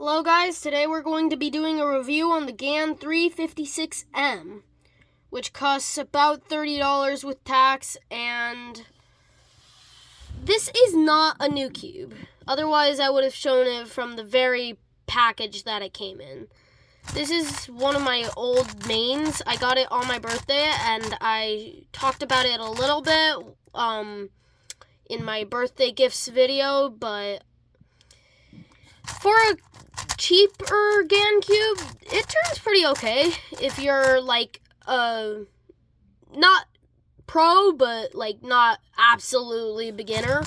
Hello guys, today we're going to be doing a review on the GAN 356M, which costs about $30 with tax, and this is not a new cube. Otherwise I would have shown it from the very package that it came in. This is one of my old mains. I got it on my birthday and I talked about it a little bit in my birthday gifts video, but for a cheaper GAN cube, it turns pretty okay if you're like not pro but like not absolutely beginner.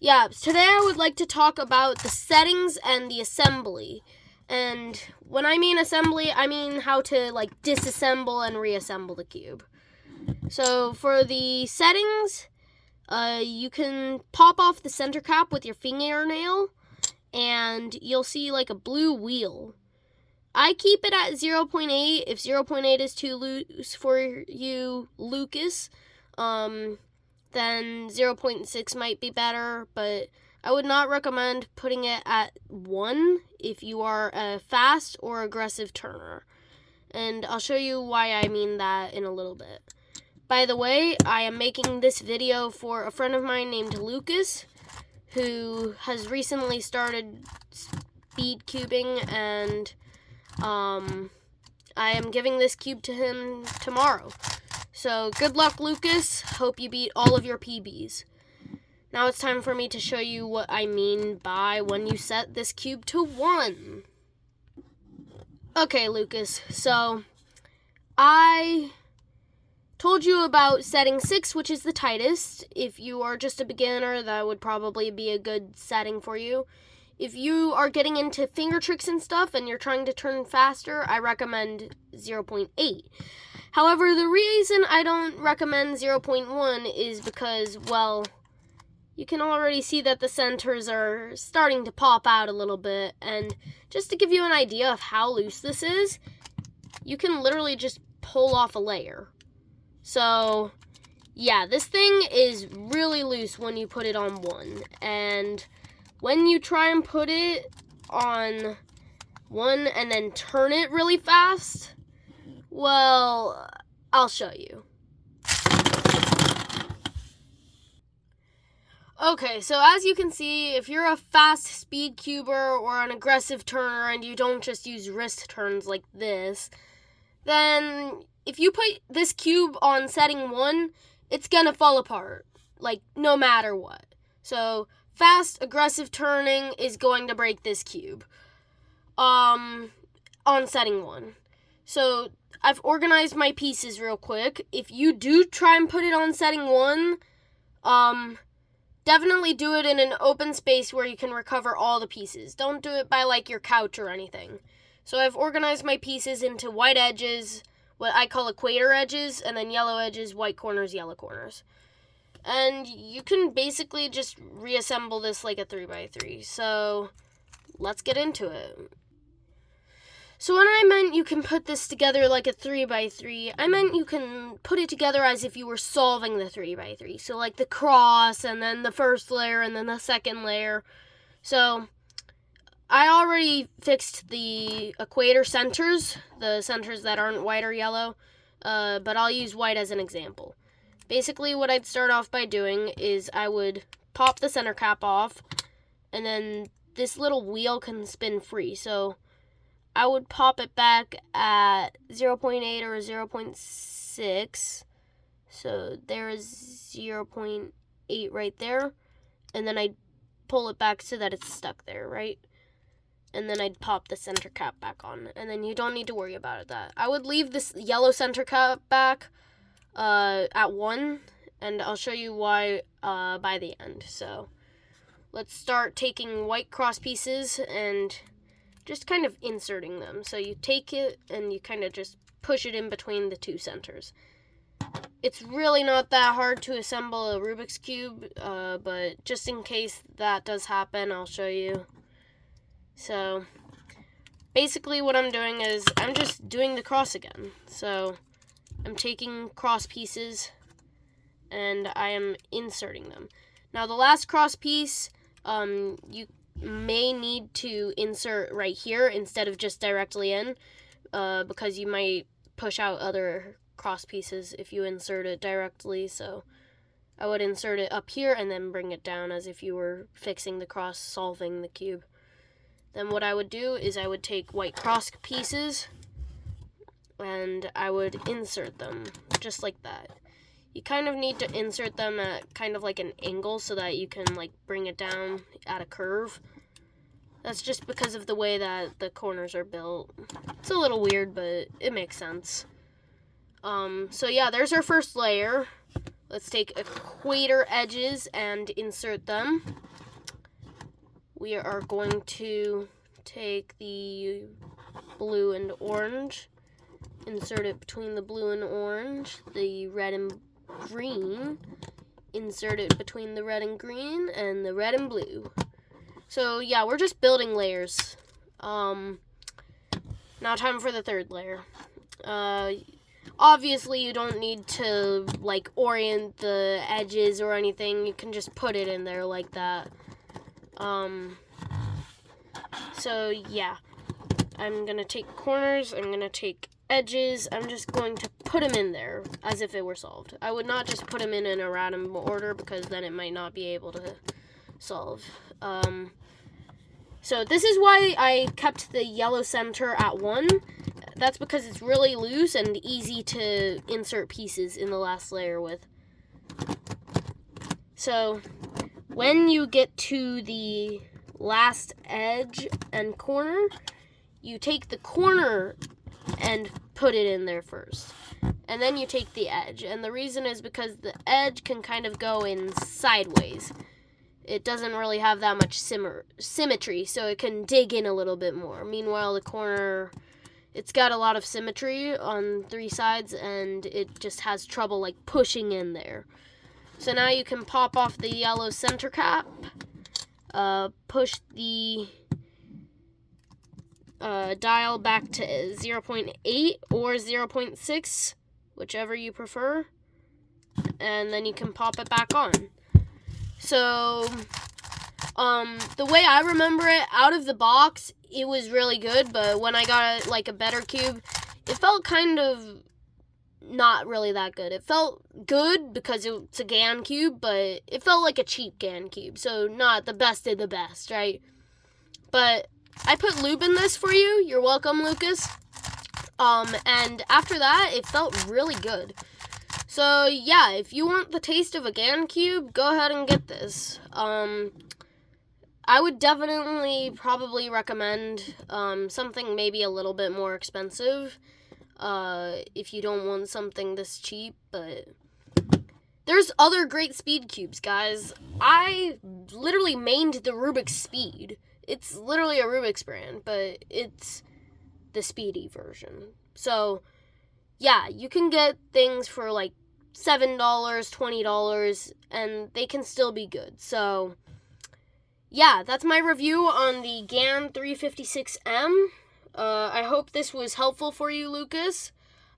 Yeah, today I would like to talk about the settings and the assembly. And when I mean assembly, I mean how to like disassemble and reassemble the cube. So for the settings, you can pop off the center cap with your fingernail and you'll see like a blue wheel. I keep it at 0.8. If 0.8 is too loose for you, Lucas, then 0.6 might be better, but I would not recommend putting it at 1 if you are a fast or aggressive turner. And I'll show you why I mean that in a little bit. By the way, I am making this video for a friend of mine named Lucas, who has recently started speed cubing, and I am giving this cube to him tomorrow. So good luck, Lucas. Hope you beat all of your PBs. Now it's time for me to show you what I mean by when you set this cube to 1. Okay, Lucas, so I told you about setting 6, which is the tightest. If you are just a beginner, that would probably be a good setting for you. If you are getting into finger tricks and stuff and you're trying to turn faster, I recommend 0.8. However, the reason I don't recommend 0.1 is because, well, you can already see that the centers are starting to pop out a little bit. And just to give you an idea of how loose this is, you can literally just pull off a layer. So, yeah, this thing is really loose when you put it on 1. And when you try and put it on 1 and then turn it really fast, well, I'll show you. Okay, so as you can see, if you're a fast speed cuber or an aggressive turner and you don't just use wrist turns like this, then if you put this cube on setting 1, it's gonna fall apart, like no matter what. So fast, aggressive turning is going to break this cube on setting 1. So I've organized my pieces real quick. If you do try and put it on setting 1, definitely do it in an open space where you can recover all the pieces. Don't do it by like your couch or anything. So I've organized my pieces into white edges, what I call equator edges, and then yellow edges, white corners, yellow corners. And you can basically just reassemble this like a 3x3. So let's get into it. So when I meant you can put this together like a 3x3, I meant you can put it together as if you were solving the 3x3. So like the cross, and then the first layer, and then the second layer. So I already fixed the equator centers, the centers that aren't white or yellow, but I'll use white as an example. Basically, what I'd start off by doing is I would pop the center cap off, and then this little wheel can spin free. So I would pop it back at 0.8 or 0.6. So there is 0.8 right there, and then I'd pull it back so that it's stuck there, right? And then I'd pop the center cap back on, and then you don't need to worry about that. I would leave this yellow center cap back at 1, and I'll show you why by the end. So let's start taking white cross pieces and just kind of inserting them. So you take it and you kind of just push it in between the two centers. It's really not that hard to assemble a Rubik's Cube, but just in case that does happen, I'll show you. So basically what I'm doing is I'm just doing the cross again. So I'm taking cross pieces and I am inserting them. Now the last cross piece, you may need to insert right here instead of just directly in, because you might push out other cross pieces if you insert it directly. So I would insert it up here and then bring it down as if you were fixing the cross, solving the cube. Then what I would do is I would take white cross pieces and I would insert them just like that. You kind of need to insert them at kind of like an angle so that you can like bring it down at a curve. That's just because of the way that the corners are built. It's a little weird, but it makes sense. So yeah, there's our first layer. Let's take equator edges and insert them. We are going to take the blue and orange, insert it between the blue and orange, the red and green, insert it between the red and green, and the red and blue. So yeah, we're just building layers. Now time for the third layer. Obviously you don't need to like orient the edges or anything. You can just put it in there like that. So yeah, I'm gonna take corners, I'm gonna take edges, I'm just going to put them in there as if it were solved. I would not just put them in a random order because then it might not be able to solve. So this is why I kept the yellow center at 1. That's because it's really loose and easy to insert pieces in the last layer with. So when you get to the last edge and corner, you take the corner and put it in there first. And then you take the edge. And the reason is because the edge can kind of go in sideways. It doesn't really have that much symmetry, so it can dig in a little bit more. Meanwhile, the corner, it's got a lot of symmetry on 3 sides, and it just has trouble like pushing in there. So now you can pop off the yellow center cap, push the dial back to 0.8 or 0.6, whichever you prefer, and then you can pop it back on. So, the way I remember it, out of the box, it was really good, but when I got like a better cube, it felt kind of not really that good. It felt good because it's a GAN cube, but it felt like a cheap GAN cube, so not the best of the best, right? But I put lube in this for you. You're welcome, Lucas. And after that, it felt really good. So yeah, if you want the taste of a GAN cube, go ahead and get this. I would definitely probably recommend something maybe a little bit more expensive if you don't want something this cheap, but there's other great speed cubes, guys. I literally mained the Rubick Speed. It's literally a Rubick's brand, but it's the speedy version. So yeah, you can get things for like $7, $20, and they can still be good. So yeah, that's my review on the GAN 356M. I hope this was helpful for you, Lucas.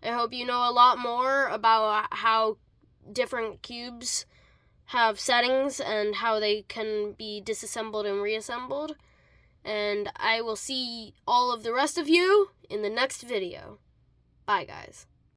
I hope you know a lot more about how different cubes have settings and how they can be disassembled and reassembled. And I will see all of the rest of you in the next video. Bye, guys.